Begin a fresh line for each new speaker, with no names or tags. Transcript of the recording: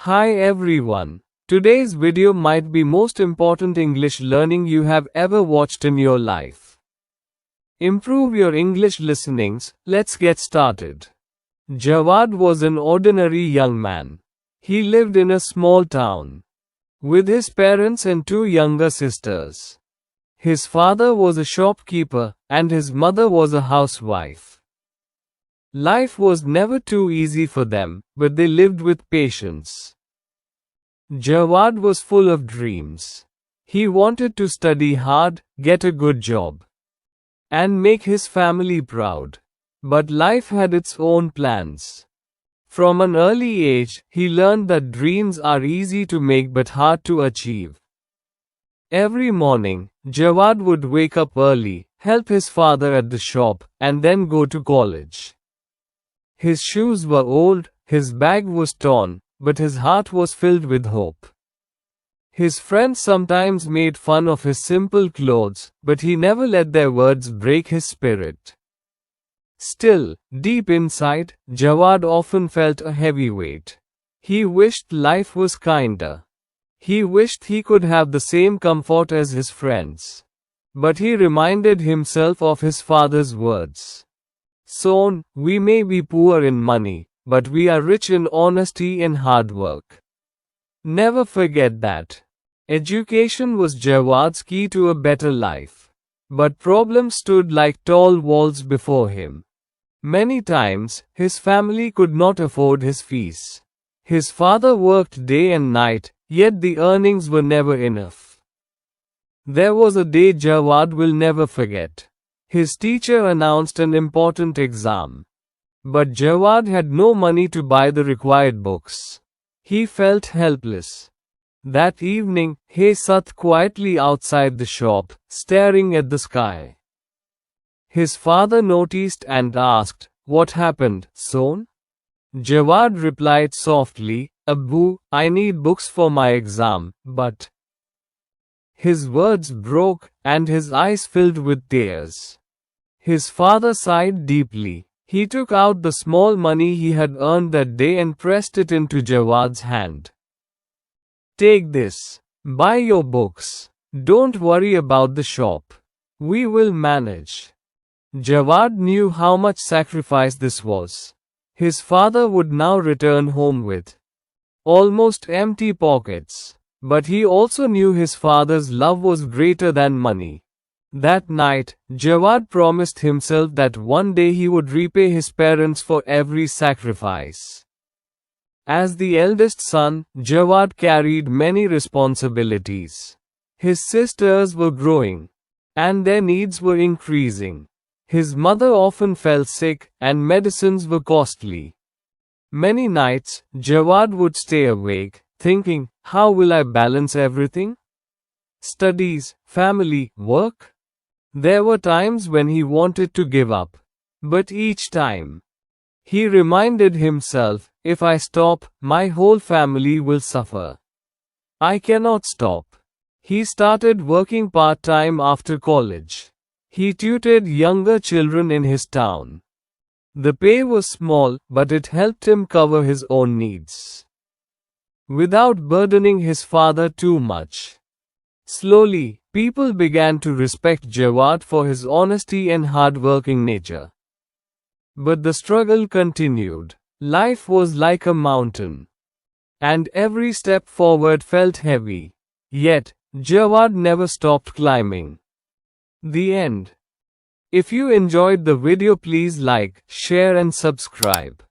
Hi everyone. Today's video might be most important English learning you have ever watched in your life. Improve your English listenings. Let's get started. Jawad was an ordinary young man. He lived in a small town with his parents and two younger sisters. His father was a shopkeeper and his mother was a housewife. Life was never too easy for them, but they lived with patience. Jawad was full of dreams. He wanted to study hard, get a good job, and make his family proud. But life had its own plans. From an early age, he learned that dreams are easy to make but hard to achieve. Every morning, Jawad would wake up early, help his father at the shop, and then go to college. His shoes were old, his bag was torn, but his heart was filled with hope. His friends sometimes made fun of his simple clothes, but he never let their words break his spirit. Still, deep inside, Jawad often felt a heavy weight. He wished life was kinder. He wished he could have the same comfort as his friends. But he reminded himself of his father's words. "Son, we may be poor in money, but we are rich in honesty and hard work. Never forget that." Education was Jawad's key to a better life. But problems stood like tall walls before him. Many times, his family could not afford his fees. His father worked day and night, yet the earnings were never enough. There was a day Jawad will never forget. His teacher announced an important exam. But Jawad had no money to buy the required books. He felt helpless. That evening, he sat quietly outside the shop, staring at the sky. His father noticed and asked, "What happened, son?" Jawad replied softly, "Abbu, I need books for my exam, but..." His words broke, and his eyes filled with tears. His father sighed deeply. He took out the small money he had earned that day and pressed it into Jawad's hand. "Take this. Buy your books. Don't worry about the shop. We will manage." Jawad knew how much sacrifice this was. His father would now return home with almost empty pockets. But he also knew his father's love was greater than money. That night, Jawad promised himself that one day he would repay his parents for every sacrifice. As the eldest son, Jawad carried many responsibilities. His sisters were growing, and their needs were increasing. His mother often fell sick, and medicines were costly. Many nights, Jawad would stay awake, thinking, "How will I balance everything? Studies, family, work?" There were times when he wanted to give up. But each time, he reminded himself, "If I stop, my whole family will suffer. I cannot stop." He started working part-time after college. He tutored younger children in his town. The pay was small, but it helped him cover his own needs, without burdening his father too much. Slowly, people began to respect Jawad for his honesty and hard-working nature. But the struggle continued. Life was like a mountain, and every step forward felt heavy. Yet, Jawad never stopped climbing. The end. If you enjoyed the video, please like, share and subscribe.